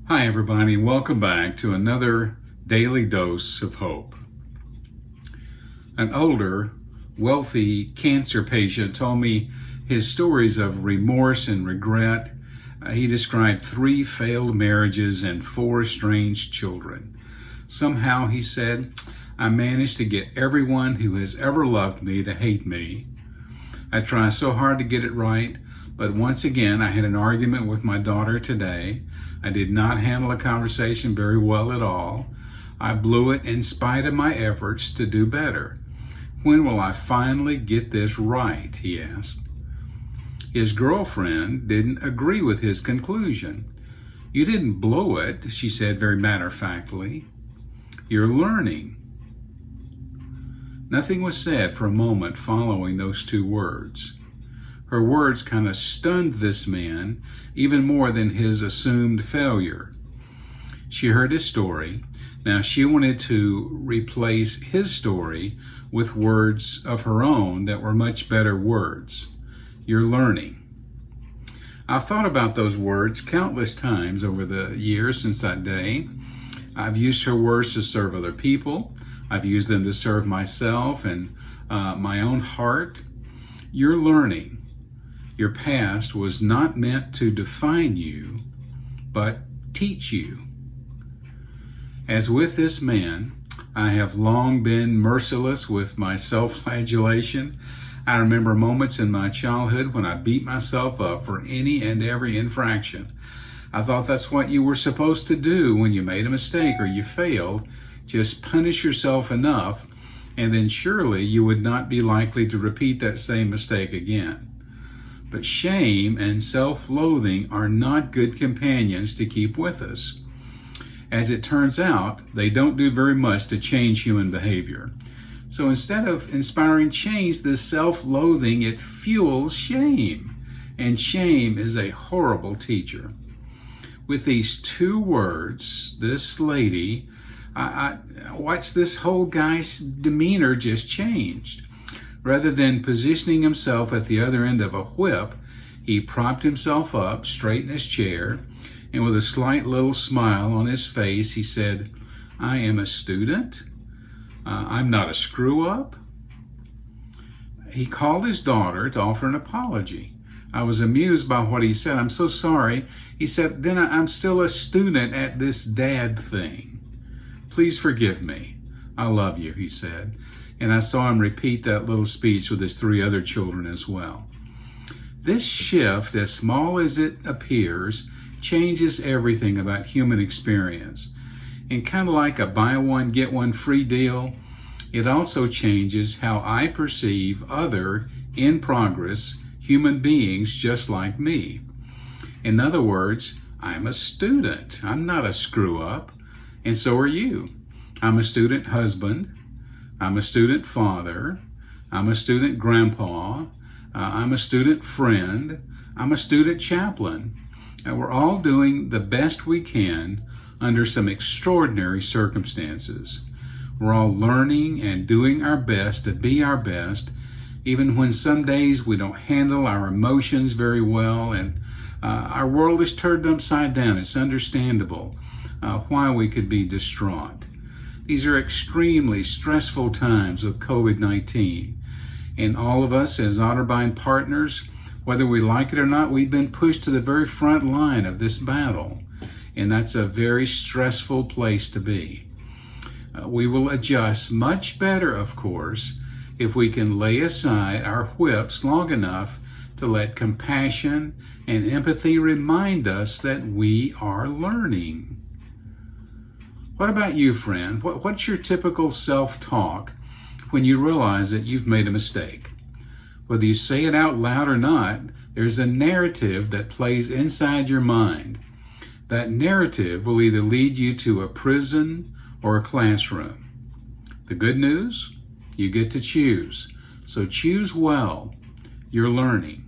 Hi, everybody. Welcome back to another daily dose of hope. An older, wealthy cancer patient told me his stories of remorse and regret. He described 3 failed marriages and 4 estranged children. Somehow, he said, I managed to get everyone who has ever loved me to hate me. I try so hard to get it right, but once again, I had an argument with my daughter today. I did not handle a conversation very well at all. I blew it in spite of my efforts to do better. When will I finally get this right? He asked. His girlfriend didn't agree with his conclusion. You didn't blow it, she said very matter-of-factly. You're learning. Nothing was said for a moment following those 2 words. Her words kind of stunned this man even more than his assumed failure. She heard his story. Now she wanted to replace his story with words of her own that were much better words. You're learning. I've thought about those words countless times over the years since that day. I've used her words to serve other people. I've used them to serve myself and my own heart. You're learning. Your past was not meant to define you, but teach you. As with this man, I have long been merciless with my self-flagellation. I remember moments in my childhood when I beat myself up for any and every infraction. I thought that's what you were supposed to do when you made a mistake or you failed. Just punish yourself enough, and then surely you would not be likely to repeat that same mistake again. But shame and self-loathing are not good companions to keep with us. As it turns out, they don't do very much to change human behavior. So instead of inspiring change, this self-loathing, it fuels shame. And shame is a horrible teacher. With these 2 words, this lady, I watched this whole guy's demeanor just changed. Rather than positioning himself at the other end of a whip, he propped himself up straight in his chair, and with a slight little smile on his face, he said, I am a student. I'm not a screw-up. He called his daughter to offer an apology. I was amused by what he said. I'm so sorry. He said, then I'm still a student at this dad thing. Please forgive me. I love you, he said. And I saw him repeat that little speech with his 3 other children as well. This shift, as small as it appears, changes everything about human experience. And kind of like a buy one, get one free deal, it also changes how I perceive other in-progress human beings just like me. In other words, I'm a student. I'm not a screw-up, and so are you. I'm a student husband. I'm a student father. I'm a student grandpa. I'm a student friend. I'm a student chaplain. And we're all doing the best we can under some extraordinary circumstances. We're all learning and doing our best to be our best, even when some days we don't handle our emotions very well and our world is turned upside down. It's understandable why we could be distraught. These are extremely stressful times with COVID-19. And all of us as Otterbein partners, whether we like it or not, we've been pushed to the very front line of this battle. And that's a very stressful place to be. We will adjust much better, of course, if we can lay aside our whips long enough to let compassion and empathy remind us that we are learning. What about you, friend? What's your typical self-talk when you realize that you've made a mistake? Whether you say it out loud or not, there's a narrative that plays inside your mind. That narrative will either lead you to a prison or a classroom. The good news? You get to choose. So choose well. You're learning.